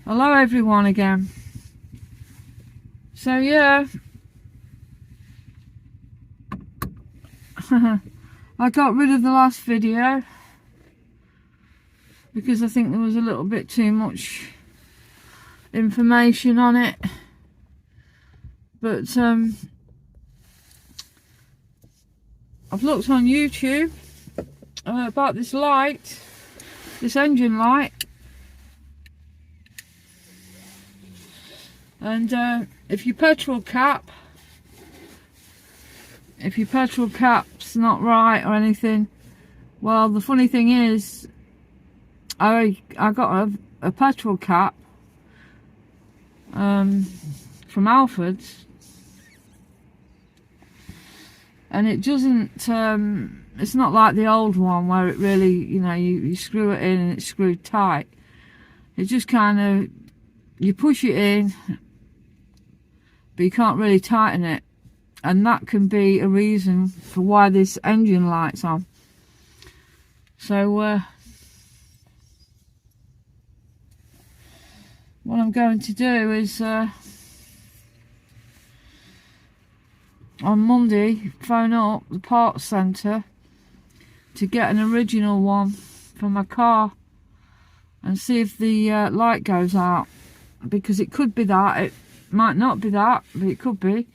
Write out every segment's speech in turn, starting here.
Hello everyone again. So yeah, I got rid of the last video because I think there was a little bit too much information on it. But I've looked on YouTube about this light, this engine light. And if your petrol cap's not right or anything, well, the funny thing is, I got a petrol cap from Alford's, and it doesn't. It's not like the old one where it really, you screw it in and it's screwed tight. It just kind of, you push it in, but you can't really tighten it, and that can be a reason for why this engine light's on. So what I'm going to do is on Monday phone up the parts centre to get an original one for my car and see if the light goes out, because it could be that, it might not be that, but it could be.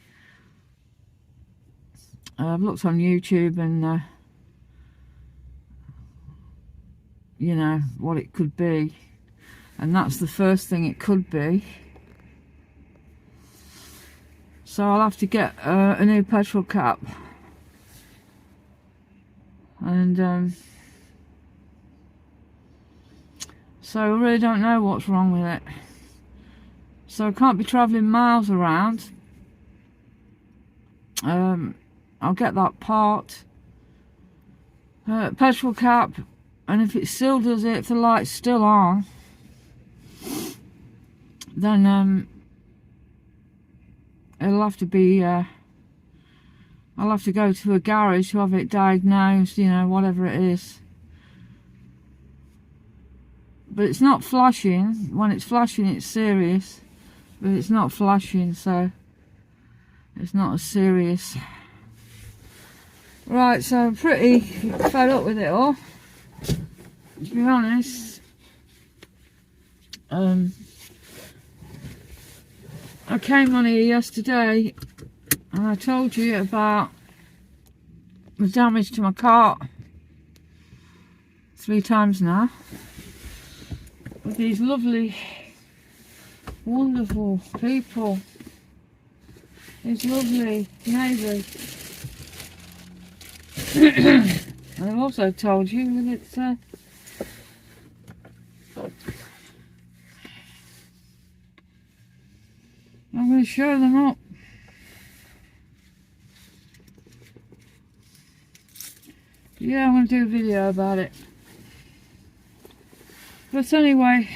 I've looked on YouTube and you know what it could be, and that's the first thing it could be. So I'll have to get a new petrol cap, and so I really don't know what's wrong with it. So I can't be travelling miles around. I'll get that part, petrol cap, and if it still does it, if the light's still on, then it'll have to be, I'll have to go to a garage to have it diagnosed, whatever it is. But it's not flashing. When it's flashing, it's serious, but it's not flashing, so it's not as serious. Right, so I'm pretty fed up with it all, to be honest. I came on here yesterday and I told you about the damage to my car 3 times now, with these lovely, wonderful people, these lovely neighbours. And I've also told you that it's I'm going to show them up. Yeah, I'm going to do a video about it. But anyway,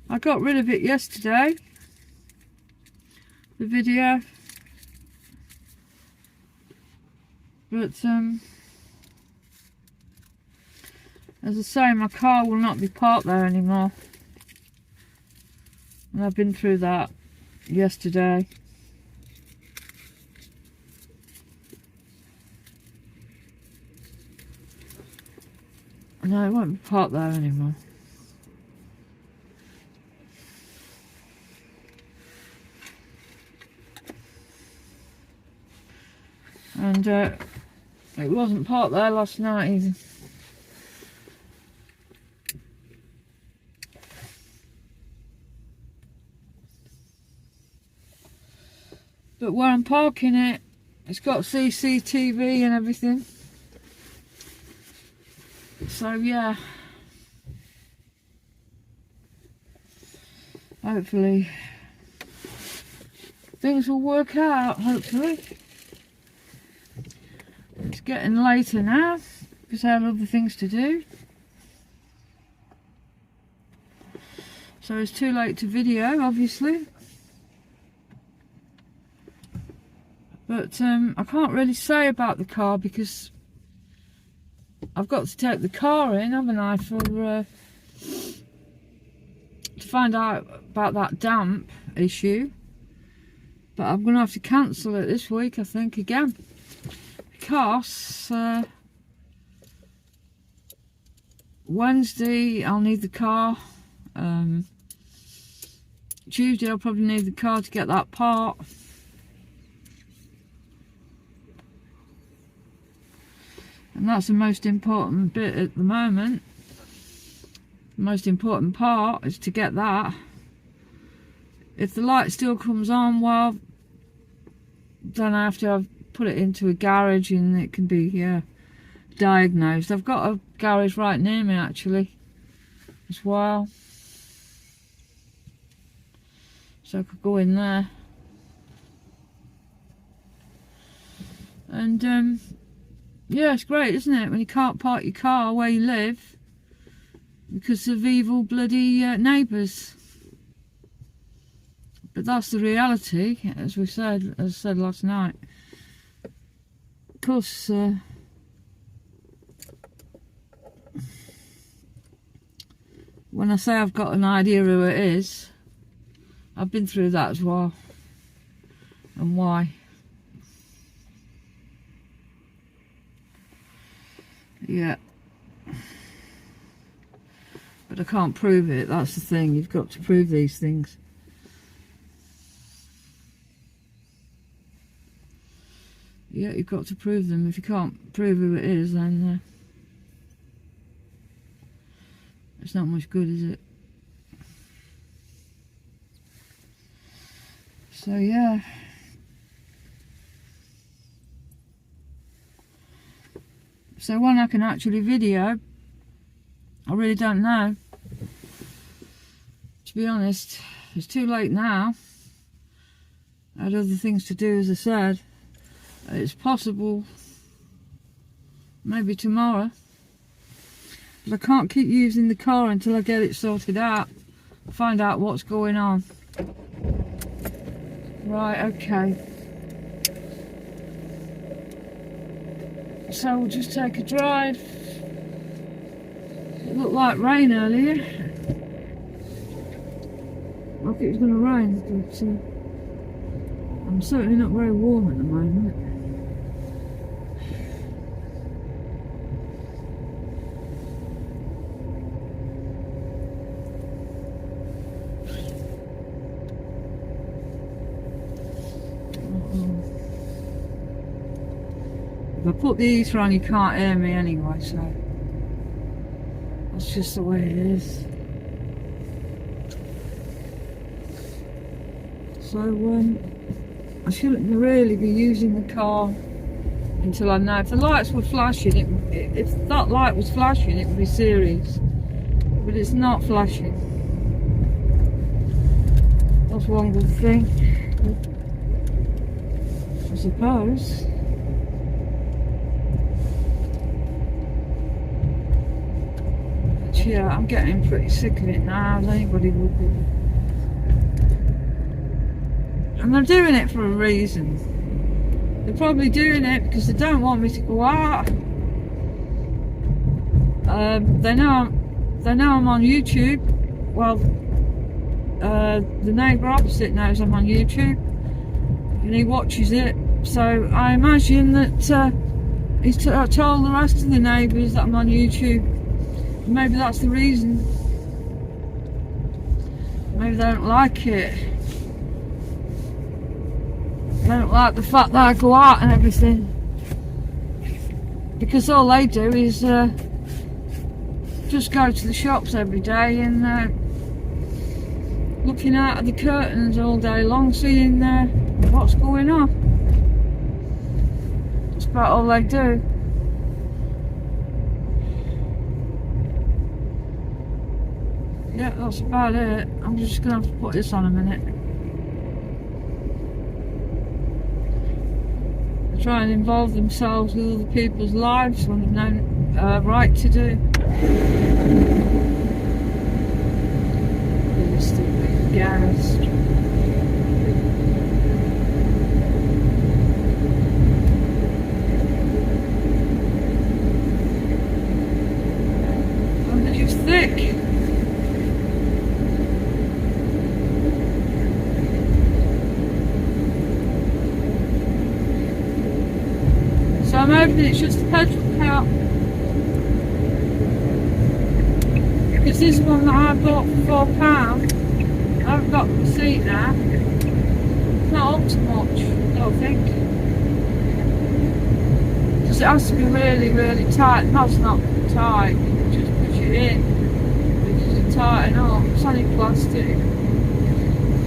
I got rid of it yesterday, the video. But as I say, my car will not be parked there anymore, and I've been through that yesterday. No, it won't be parked there anymore. And it wasn't parked there last night either. But where I'm parking it, it's got CCTV and everything. So yeah, hopefully things will work out, hopefully. It's getting later now because I have other things to do. So it's too late to video, obviously. But I can't really say about the car because I've got to take the car in, haven't I, for to find out about that damp issue, but I'm going to have to cancel it this week, I think, again, because Wednesday I'll need the car, Tuesday I'll probably need the car to get that part, and that's the most important bit at the moment. The most important part is to get that. If the light still comes on, well, then I have to put it into a garage and it can be diagnosed. I've got a garage right near me actually as well, so I could go in there. And yeah, it's great, isn't it, when you can't park your car where you live because of evil bloody neighbours. But that's the reality, as I said last night. Of course, when I say I've got an idea who it is, I've been through that as well, and why. Yeah. But I can't prove it, that's the thing, you've got to prove these things. Yeah, you've got to prove them. If you can't prove who it is, then it's not much good, is it? So yeah. So when I can actually video, I really don't know. To be honest, it's too late now. I had other things to do, as I said. It's possible maybe tomorrow, but I can't keep using the car until I get it sorted out, find out what's going on. Right, okay. So we'll just take a drive. It looked like rain earlier. Like it was going to rain, but I'm certainly not very warm at the moment. If I put the heater on, you can't hear me anyway, so that's just the way it is. So I shouldn't really be using the car until I know. If the lights were flashing, if that light was flashing, it would be serious. But it's not flashing. That's one good thing, I suppose. Yeah, I'm getting pretty sick of it now, as anybody would be. And they're doing it for a reason. They're probably doing it because they don't want me to go out. They know I'm on YouTube. Well, the neighbour opposite knows I'm on YouTube, and he watches it. So I imagine that he's told the rest of the neighbours that I'm on YouTube. Maybe that's the reason. Maybe they don't like it. They don't like the fact that I go out and everything. Because all they do is just go to the shops every day and looking out of the curtains all day long, seeing what's going on. That's about all they do. Yeah, that's about it. I'm just going to have to put this on a minute. They try and involve themselves with other people's lives when they've no right to do. Really stupid gas. Oh, they're just thick. I'm hoping it's just a petrol cart. Because this one that I bought for £4, I've got the receipt now. It's not up to much, I don't think. Because it has to be really, really tight. No, it's not tight. You can just push it in. It doesn't tighten up. It's only plastic.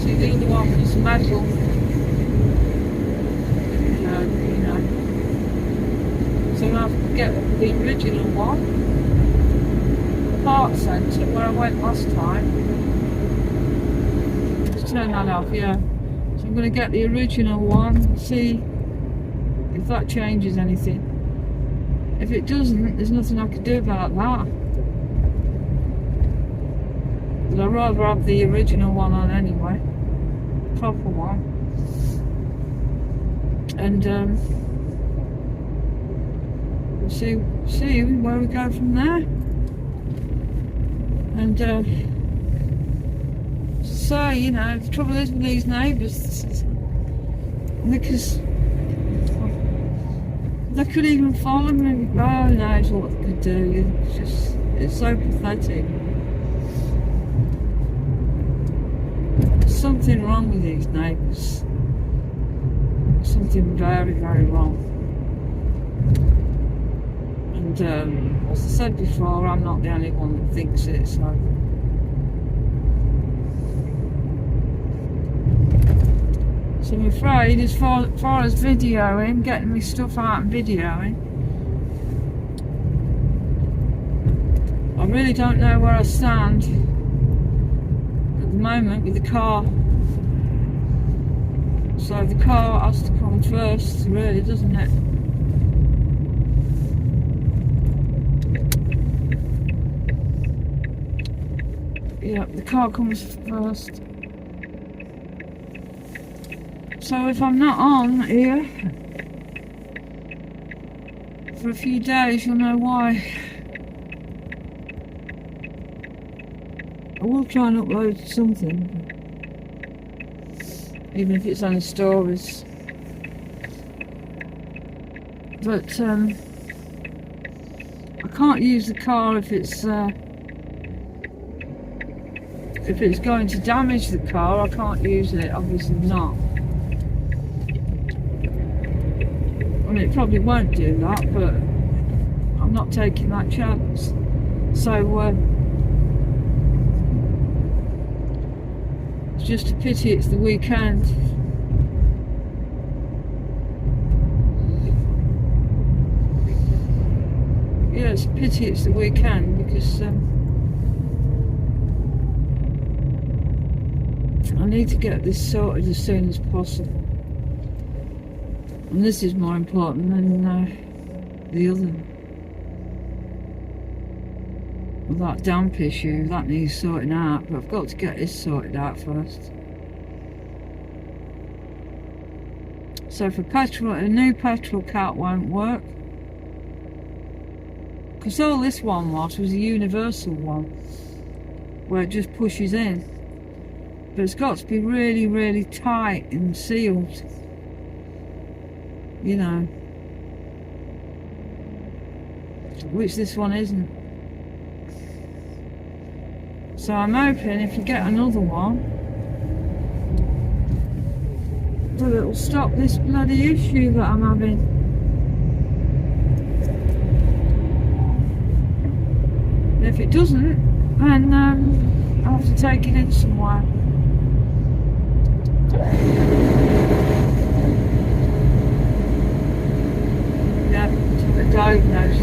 See, the other one was metal. So I have to get the original one. Parts centre where I went last time. Let's turn that off, yeah. So I'm going to get the original one and see if that changes anything. If it doesn't, there's nothing I can do about that. But I'd rather have the original one on anyway. The proper one. And we'll see where we go from there. And so, you know, the trouble is with these neighbours, because they could even follow me. God knows what they could do. It's so pathetic. There's something wrong with these neighbours. Something very, very wrong. And as I said before, I'm not the only one that thinks it, so. So I'm afraid, as far as videoing, getting my stuff out and videoing, I really don't know where I stand at the moment with the car. So the car has to come first, really, doesn't it? Yeah, the car comes first. So if I'm not on here for a few days, you'll know why. I will try and upload something, even if it's only stories. But I can't use the car if it's going to damage the car. I can't use it, obviously not. I mean, it probably won't do that, but I'm not taking that chance. So it's just a pity it's the weekend. Yeah, it's a pity it's the weekend, because I need to get this sorted as soon as possible. And this is more important than the other. Well, that damp issue, that needs sorting out, but I've got to get this sorted out first. So for petrol, a new petrol cat won't work. Because all this one was a universal one, where it just pushes in. But it's got to be really, really tight and sealed. You know, which this one isn't. So I'm hoping if you get another one, that it'll stop this bloody issue that I'm having. And if it doesn't, then I'll have to take it in somewhere. Diagnosed.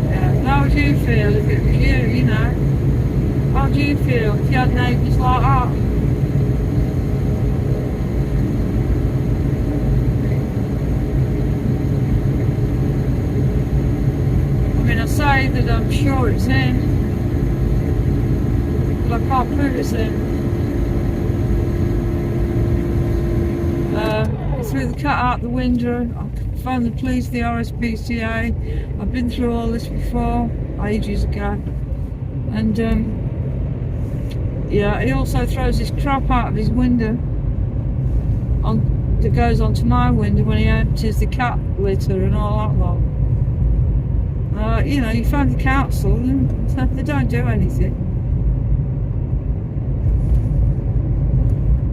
Yeah, how would you feel if it was you, you know? How would you feel if you had neighbours like that? I mean, I say that I'm sure it's him, but I can't prove it's him. I threw the cat out the window. I phoned the police, the RSPCA. I've been through all this before, ages ago. And yeah, he also throws his crap out of his window. that goes onto my window when he empties the cat litter and all that lot. You know, you phone the council and they don't do anything.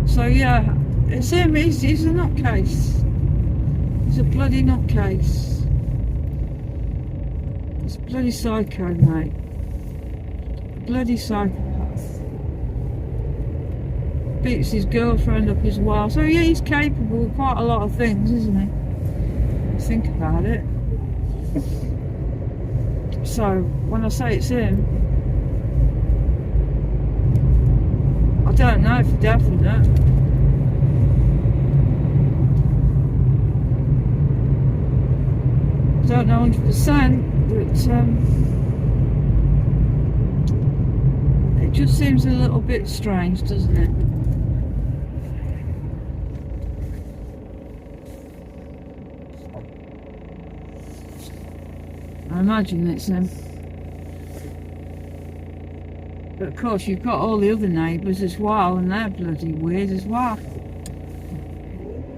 So yeah, it's him. He's a nutcase. He's a bloody nutcase. He's a bloody psycho, mate. A bloody psychopath. Beats his girlfriend up as well. So yeah, he's capable of quite a lot of things, isn't he? Think about it. So when I say it's him, I don't know for definite. I don't know 100%, but it just seems a little bit strange, doesn't it? I imagine it's him. But of course you've got all the other neighbours as well, and they're bloody weird as well.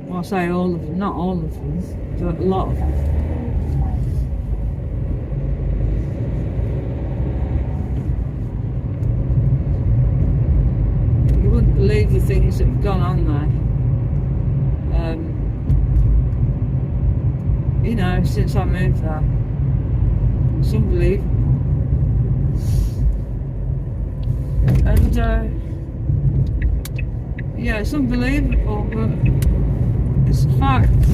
Well, I say all of them, not all of them, but a lot of them. You wouldn't believe the things that have gone on there. You know, since I moved there. It's unbelievable. And yeah, it's unbelievable, but it's a fact.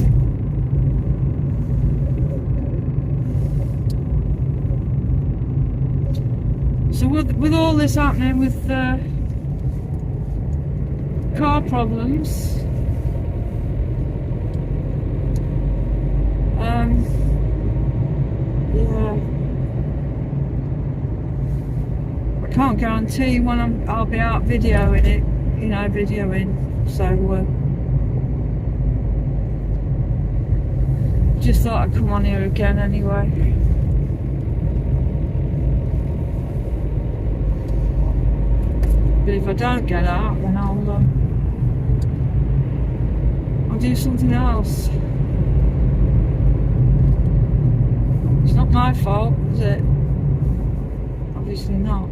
So with all this happening with car problems, yeah, I can't guarantee when I'll be out videoing it, you know, so just thought I'd come on here again anyway. But if I don't get out, then I'll do something else. It's not my fault, is it? Obviously not.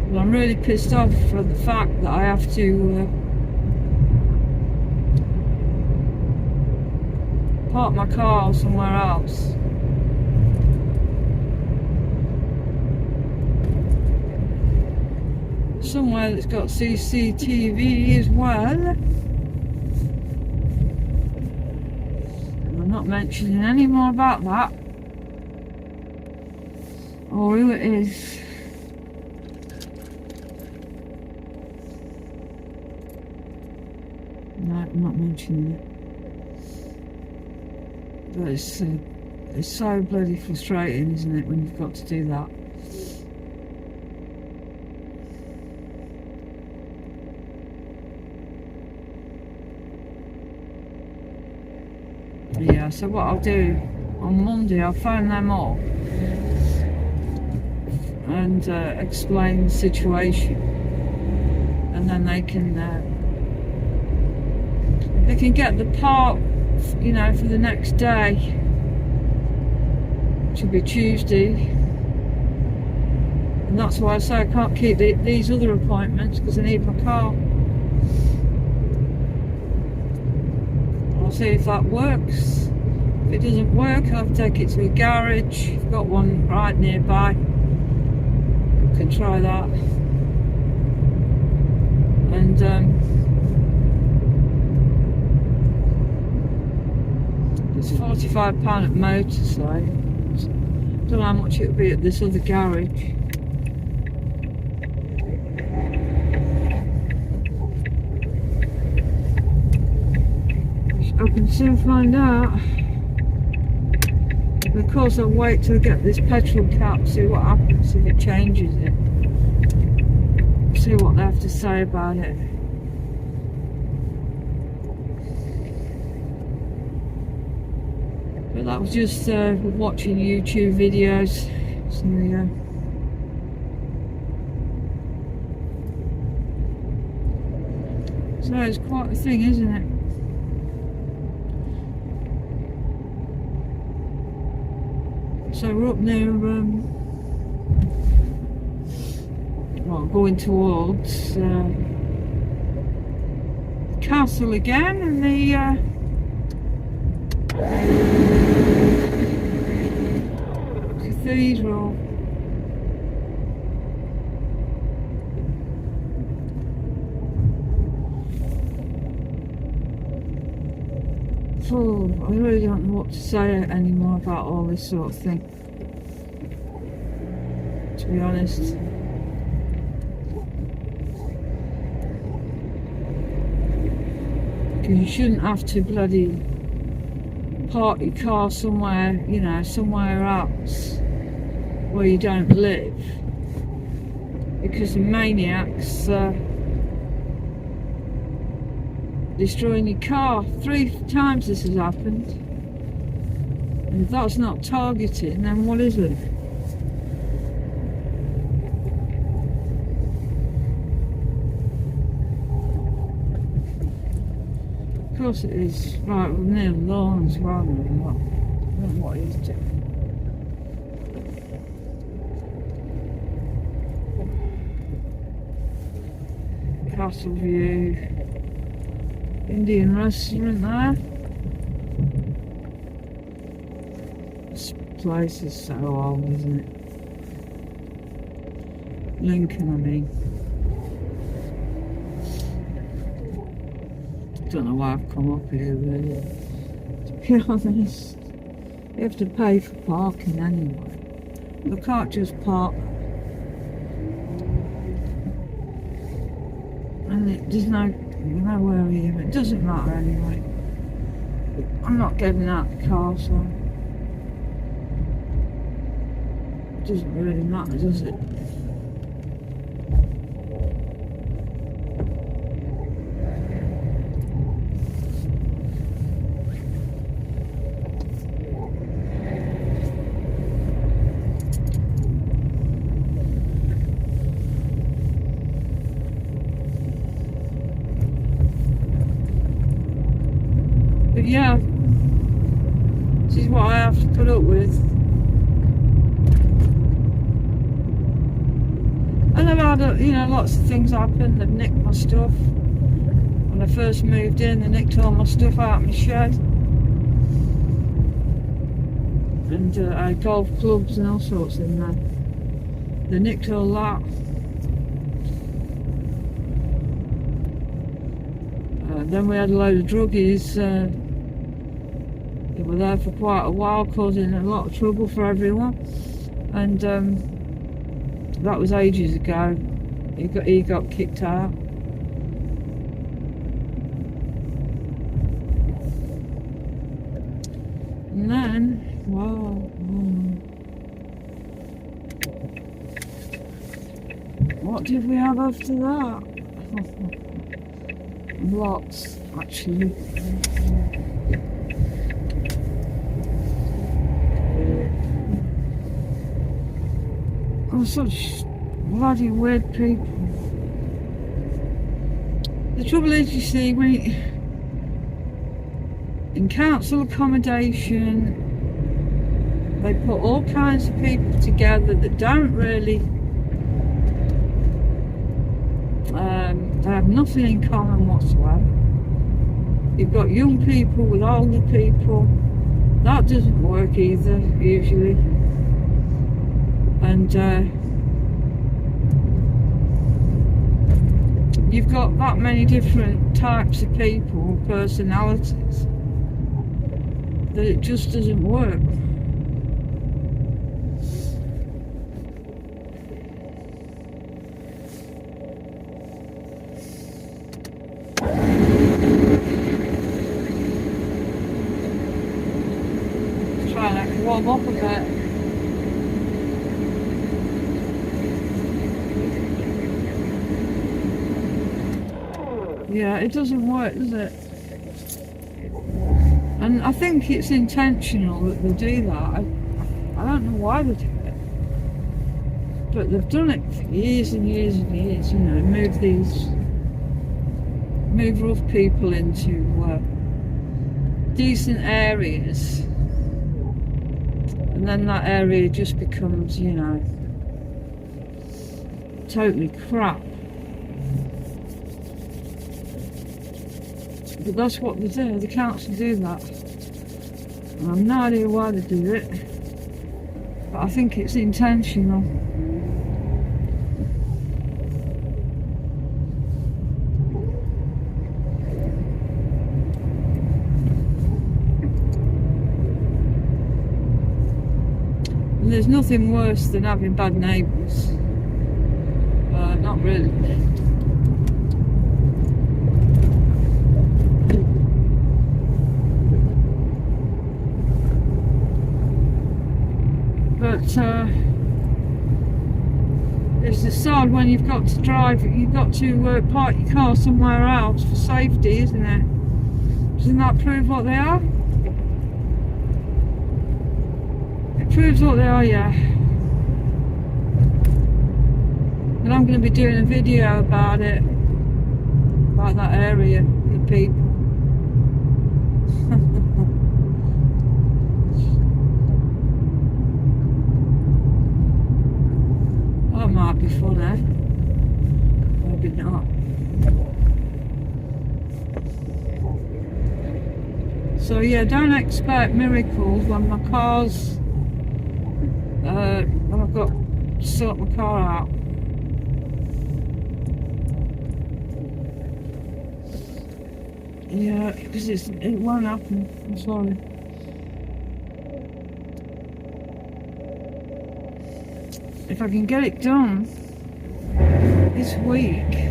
Well, I'm really pissed off for the fact that I have to park my car somewhere else. Somewhere that's got CCTV as well. I'm not mentioning any more about that or who it is. No, I'm not mentioning it. But it's so bloody frustrating, isn't it, when you've got to do that. Yeah, so what I'll do on Monday, I'll phone them up and explain the situation, and then they can get the part, you know, for the next day, which will be Tuesday. And that's why I say I can't keep these other appointments, because I need my car. See if that works. If it doesn't work, I'll have to take it to a garage. I've got one right nearby. You can try that. And it's £45 at Motorside. Don't know how much it'll be at this other garage. I can soon find out. And of course I'll wait till I get this petrol cap, see what happens, if it changes it. See what they have to say about it. But that was just watching YouTube videos. So So it's quite a thing, isn't it? So we're up near, well, going towards the castle again, and the cathedral. Oh, I really don't know what to say anymore about all this sort of thing, to be honest. Because you shouldn't have to bloody park your car somewhere, you know, somewhere else where you don't live, because the maniacs destroying your car. 3 times this has happened, and if that's not targeting, then what is it? Of course it is. Right, we're near the lawn as well. I don't know what he's doing. Castle View. Indian restaurant there. This place is so old, isn't it? Lincoln, I mean. Don't know why I've come up here, really. To be honest, you have to pay for parking anyway. You can't just park. And there's nowhere here. It doesn't matter anyway. I'm not getting out the car, so it doesn't really matter, does it? But yeah, this is what I have to put up with. And I've had, lots of things happen. They've nicked my stuff. When I first moved in, they nicked all my stuff out of my shed. And I had golf clubs and all sorts in there. They nicked all that. Then we had a load of druggies. They were there for quite a while, causing a lot of trouble for everyone. And that was ages ago. He got kicked out. And then, what did we have after that? Lots, actually. Oh, such bloody weird people. The trouble is, you see, in council accommodation, they put all kinds of people together that don't really, they have nothing in common whatsoever. You've got young people with older people. That doesn't work either, usually. And you've got that many different types of people, personalities, that it just doesn't work. Trying to warm up a bit. Yeah, it doesn't work, does it? And I think it's intentional that they do that. I don't know why they do it. But they've done it for years and years and years, move these move rough people into decent areas, and then that area just becomes, you know, totally crap. But that's what they do. The council do that. And I've no idea why they do it, but I think it's intentional. And there's nothing worse than having bad neighbours. Not really. But it's the sad when you've got to drive, you've got to park your car somewhere else for safety, isn't it? Doesn't that prove what they are? It proves what they are, yeah. And I'm going to be doing a video about it, about that area, the people. That might be funny. Maybe not. So yeah, don't expect miracles when my car's when I've got to sort my car out. Yeah, because it won't happen. I'm sorry. If I can get it done this week,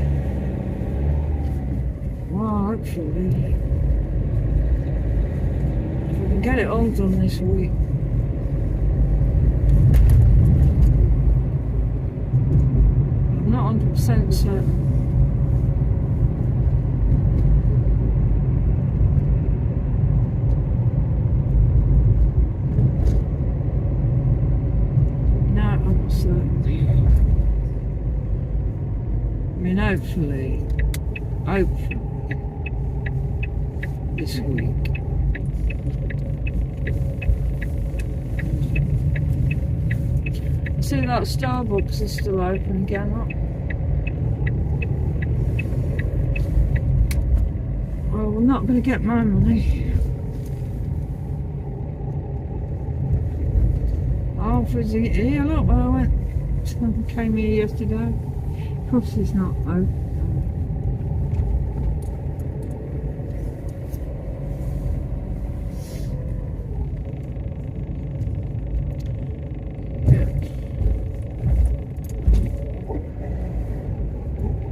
well, hopefully, if I can get it all done this week, I'm not 100% certain. I mean, hopefully this week. See, that Starbucks is still open again, look. Well, we're not going to get my money. Alfred's here, look, where I went. Came here yesterday. Of course it's not open.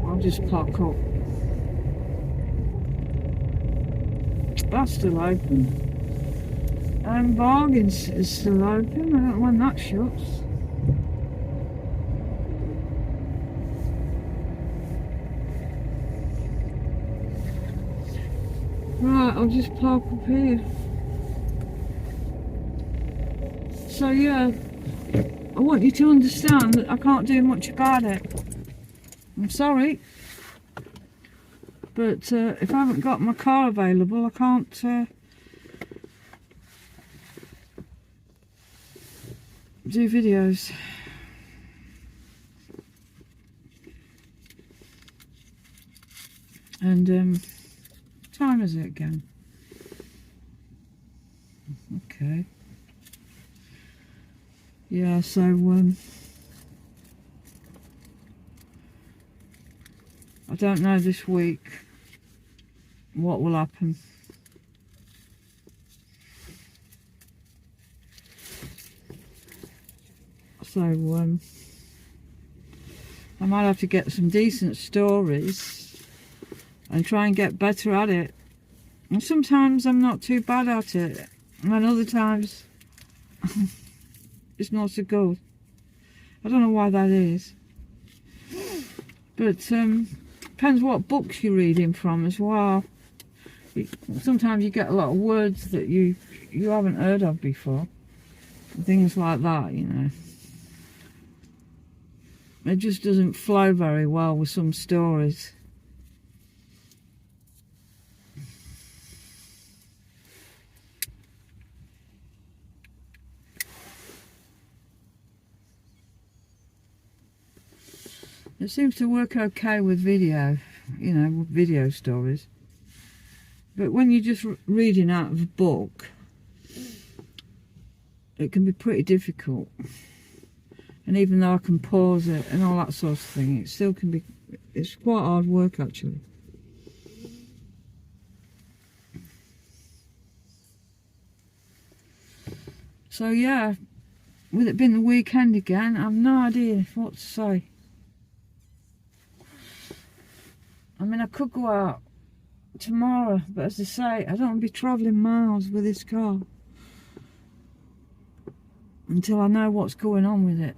I'll just park up. That's still open. Bargains is still open. I don't know when that shuts. Right, I'll just park up here. So yeah, I want you to understand that I can't do much about it. I'm sorry, but if I haven't got my car available, I can't do videos. And what time is it again? Okay. Yeah, so I don't know this week what will happen. So I might have to get some decent stories and try and get better at it. And sometimes I'm not too bad at it, and other times it's not so good. I don't know why that is, but depends what books you're reading from as well. Sometimes you get a lot of words that you haven't heard of before, and things like that, you know. It just doesn't flow very well with some stories. It seems to work okay with video, you know, with video stories. But when you're just reading out of a book, it can be pretty difficult. And even though I can pause it and all that sort of thing, it still can be, it's quite hard work actually. So yeah, with it being the weekend again, I've no idea what to say. I mean, I could go out tomorrow, but as I say, I don't want to be travelling miles with this car until I know what's going on with it.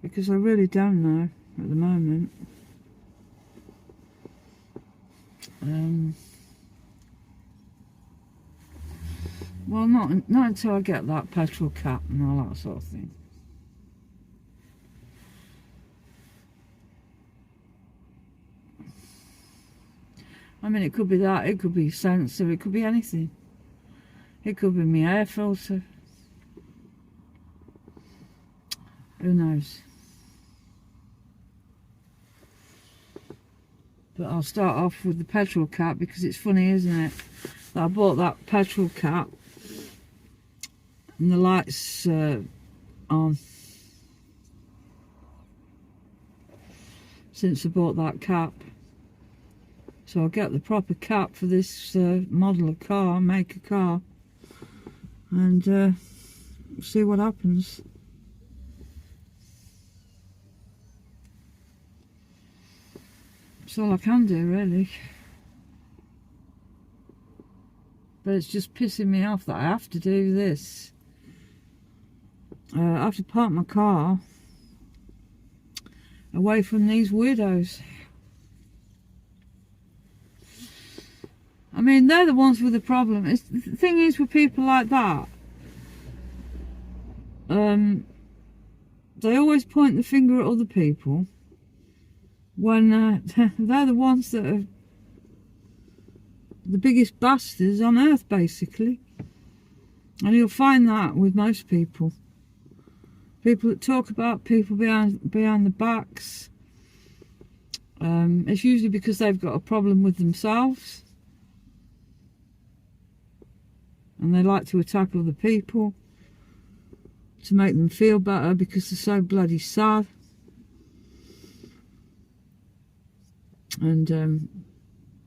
Because I really don't know at the moment. Well, not until I get that petrol cap and all that sort of thing. I mean, it could be that, it could be sensor, it could be anything. It could be my air filter. Who knows? But I'll start off with the petrol cap because it's funny, isn't it? That I bought that petrol cap and the lights on since I bought that cap. So I'll get the proper cap for this model of car, make a car, and see what happens. That's all I can do, really. But it's just pissing me off that I have to do this. I have to park my car away from these weirdos. I mean, they're the ones with the problem. The thing is with people like that, they always point the finger at other people when they're the ones that are the biggest bastards on earth, basically. And you'll find that with most people. People that talk about people behind the backs, it's usually because they've got a problem with themselves. And they like to attack other people to make them feel better because they're so bloody sad. And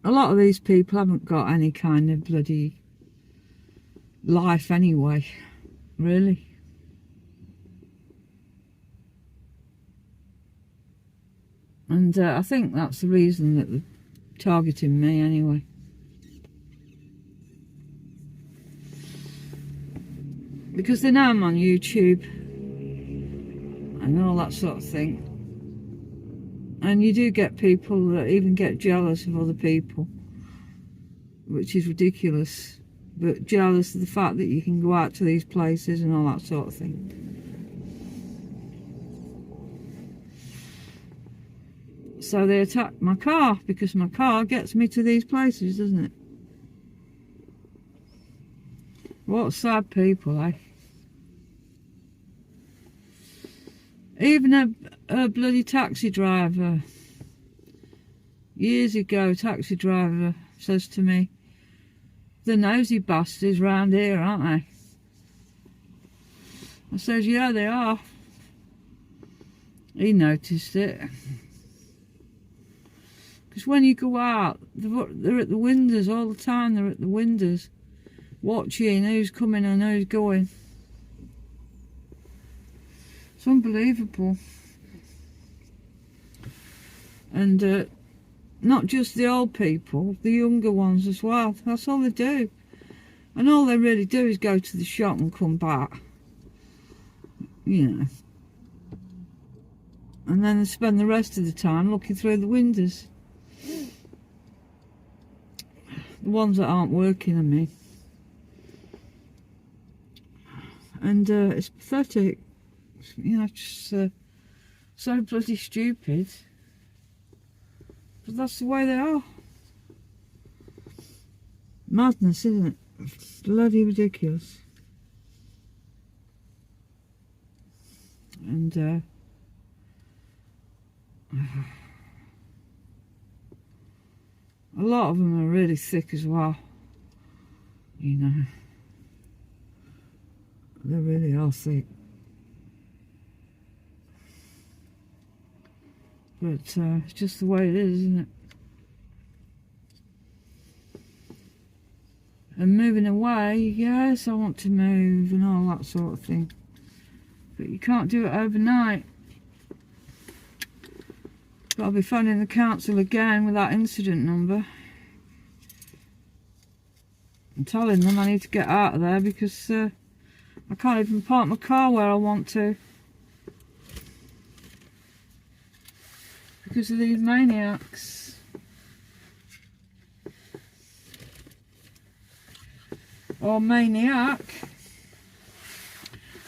a lot of these people haven't got any kind of bloody life anyway, really. And I think that's the reason that they're targeting me anyway. Because they know I'm on YouTube and all that sort of thing. And you do get people that even get jealous of other people, which is ridiculous. But jealous of the fact that you can go out to these places and all that sort of thing. So they attack my car because my car gets me to these places, doesn't it? What sad people, eh? Even a bloody taxi driver, years ago, taxi driver says to me, "The nosy bastards round here, aren't they?" I says, "Yeah, they are." He noticed it. Because when you go out, they're at the windows all the time, they're at the windows, watching who's coming and who's going. It's unbelievable. And not just the old people, the younger ones as well. That's all they do. And all they really do is go to the shop and come back. You know. And then they spend the rest of the time looking through the windows. The ones that aren't working, I mean. And it's pathetic. You know, just so bloody stupid. But that's the way they are. Madness, isn't it? Bloody ridiculous. And a lot of them are really thick as well, you know. They really are thick. But it's just the way it is, isn't it? And moving away, yes, I want to move and all that sort of thing. But you can't do it overnight. But I'll be phoning the council again with that incident number and telling them I need to get out of there because I can't even park my car where I want to because of these maniacs. Or maniac,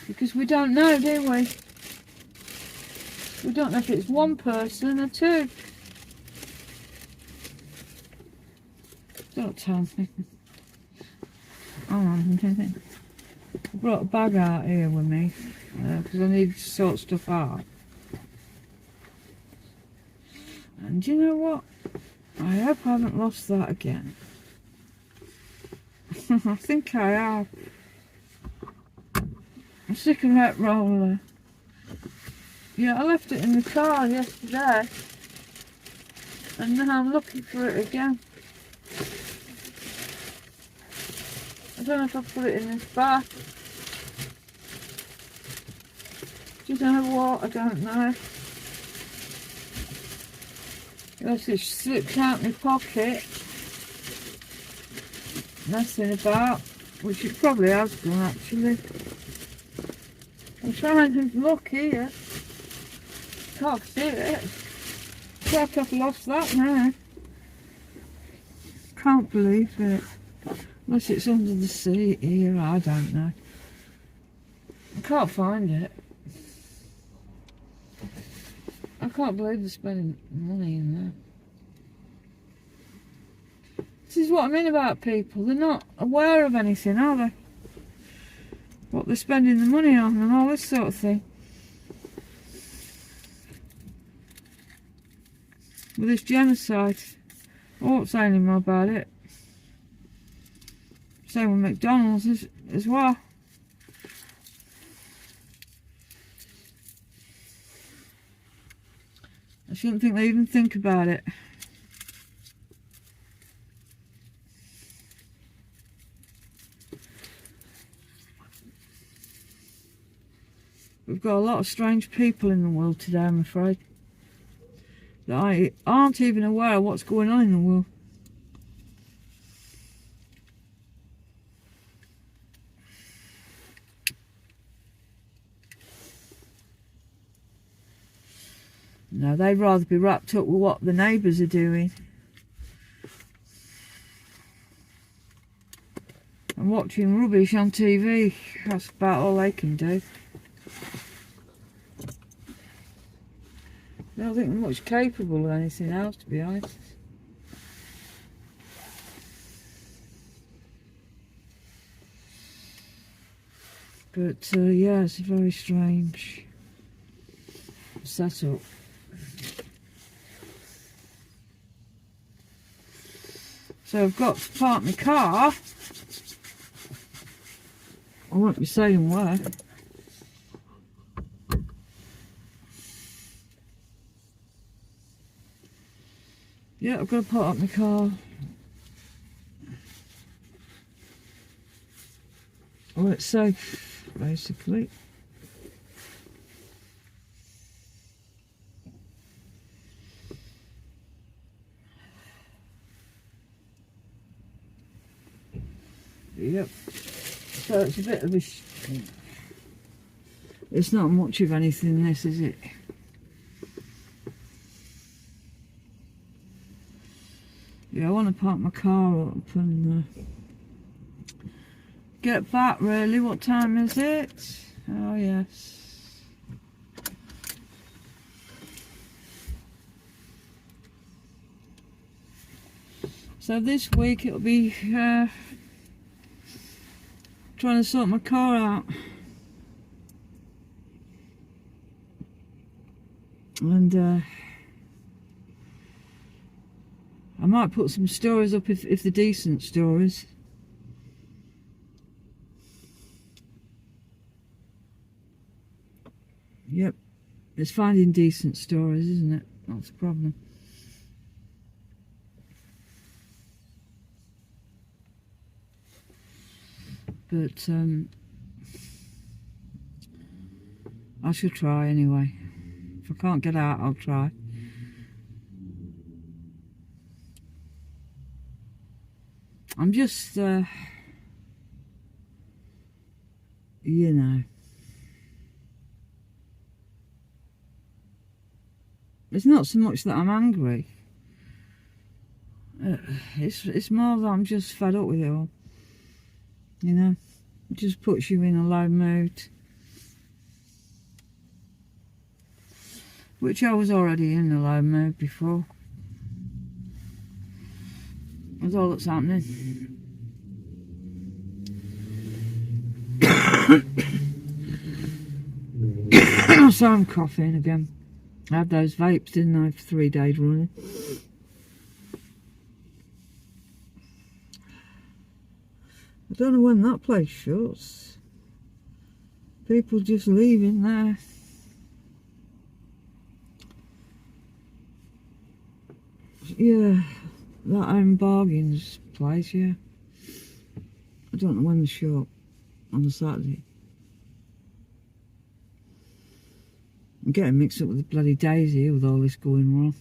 because we don't know, do we? We don't know if it's one person or two. Don't tell me. Oh, I brought a bag out here with me because I need to sort stuff out. And you know what? I hope I haven't lost that again. I think I have. A cigarette roller. Yeah, I left it in the car yesterday. And now I'm looking for it again. I don't know if I put it in this bag. Do you know what? I don't know. Unless it slipped out my pocket. Messing about, which it probably has done actually. I'm trying to look here. Can't see it. It's like I've lost that now. Can't believe it. Unless it's under the seat here, I don't know. I can't find it. I can't believe they're spending money in there. This is what I mean about people. They're not aware of anything, are they? What they're spending the money on and all this sort of thing. With this genocide. I won't say any more about it. Same with McDonald's as well. I shouldn't think they even think about it. We've got a lot of strange people in the world today, I'm afraid, that aren't even aware of what's going on in the world. No, they'd rather be wrapped up with what the neighbours are doing and watching rubbish on TV. That's about all they can do. I don't think they're much capable of anything else, to be honest. But yeah, it's a very strange setup. So I've got to park my car. I won't be saying where. Yeah, I've got to park my car. Well, it's safe, basically. Yep. So it's a bit of a... It's not much of anything, this, is it? Yeah, I want to park my car up and get back, really. What time is it? Oh, yes. So this week it'll be trying to sort my car out. And I might put some stories up if they're decent stories. Yep, it's finding decent stories, isn't it? That's the problem. But I shall try anyway. If I can't get out, I'll try. I'm just, you know, it's not so much that I'm angry. It's more that I'm just fed up with it all. You know, it just puts you in a low mood. Which I was already in a low mood before. That's all that's happening. So I'm coughing again. I had those vapes, didn't I, for 3 days running. I don't know when that place shuts. People just leaving there. Yeah, that Home Bargains place, yeah. I don't know when they shut on the Saturday. I'm getting mixed up with the bloody days here with all this going wrong.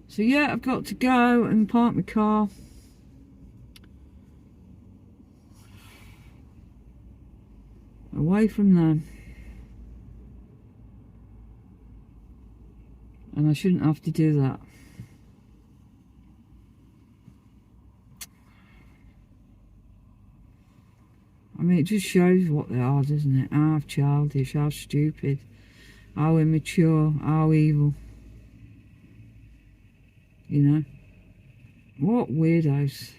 So yeah, I've got to go and park my car. Away from them. And I shouldn't have to do that. I mean, it just shows what they are, doesn't it? How childish, how stupid, how immature, how evil. You know? What weirdos.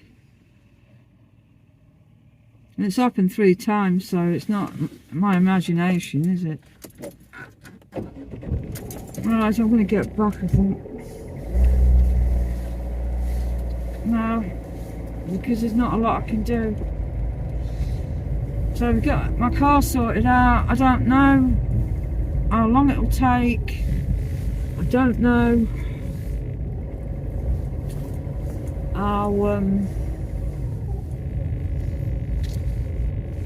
And it's happened 3 times, so it's not my imagination, is it? Right, I'm going to get back, I think. No, because there's not a lot I can do. So we've got my car sorted out. I don't know how long it'll take. I don't know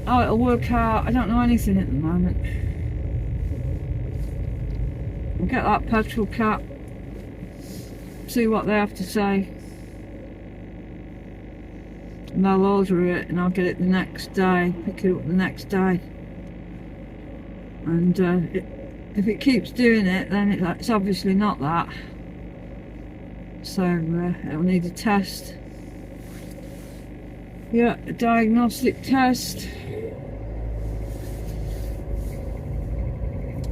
how it'll work out. I don't know anything at the moment. We'll get that petrol cap, see what they have to say, and they'll order it and I'll get it the next day, pick it up the next day. And if it keeps doing it, then it's obviously not that. So it'll need a test. Yeah, a diagnostic test.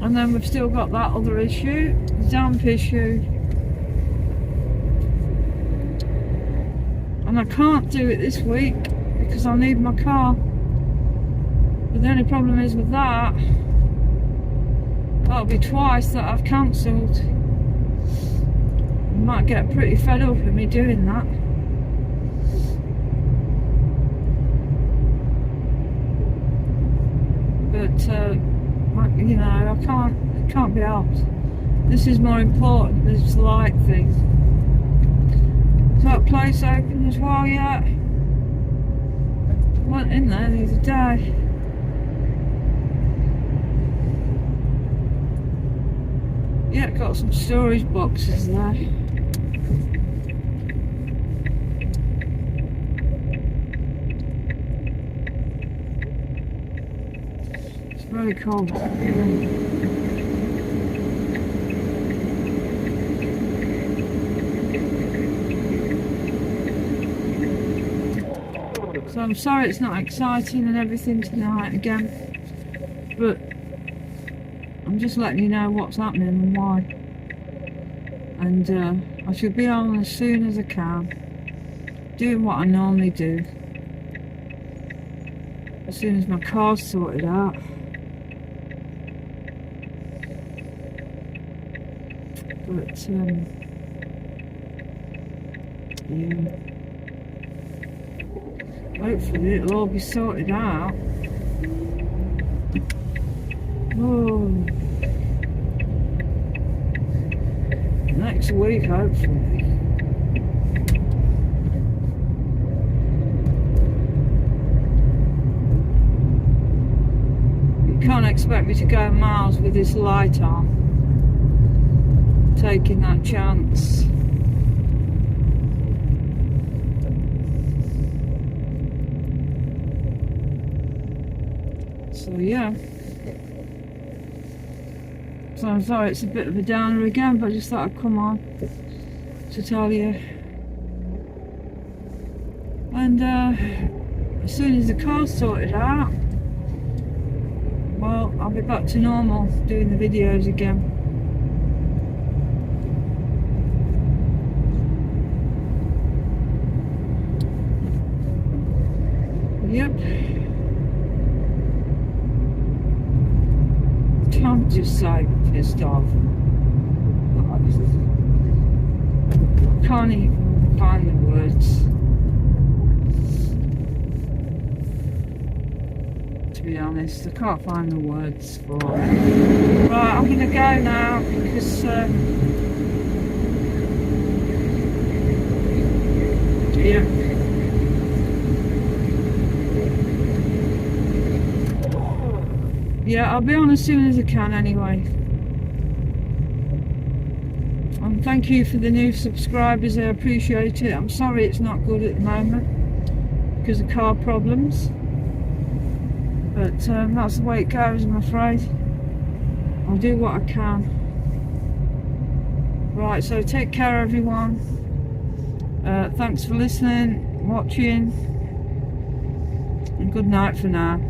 And then we've still got that other issue, the damp issue. And I can't do it this week because I'll need my car. But the only problem is with that, that'll be twice that I've cancelled. I might get pretty fed up with me doing that. But you know, it can't be helped. This is more important, this light thing. Is that place open as well yet? I went in there the other day. Yeah, got some storage boxes there. It's very cold. So I'm sorry it's not exciting and everything tonight again, but I'm just letting you know what's happening and why. And I shall be on as soon as I can. doing what I normally do. As soon as my car's sorted out. But yeah. Hopefully it'll all be sorted out. Oh. Next week, hopefully. You can't expect me to go miles with this light on. Taking that chance. So yeah. So I'm sorry it's a bit of a downer again, but I just thought I'd come on to tell you. And as soon as the car's sorted out, well, I'll be back to normal, doing the videos again. Yep. I'm just so pissed off. I can't even find the words, to be honest. I can't find the words for it. Right, I'm gonna go now because yeah. Yeah, I'll be on as soon as I can anyway. And thank you for the new subscribers, I appreciate it. I'm sorry it's not good at the moment because of car problems. But that's the way it goes, I'm afraid. I'll do what I can. Right, so take care everyone. Thanks for listening, watching, and good night for now.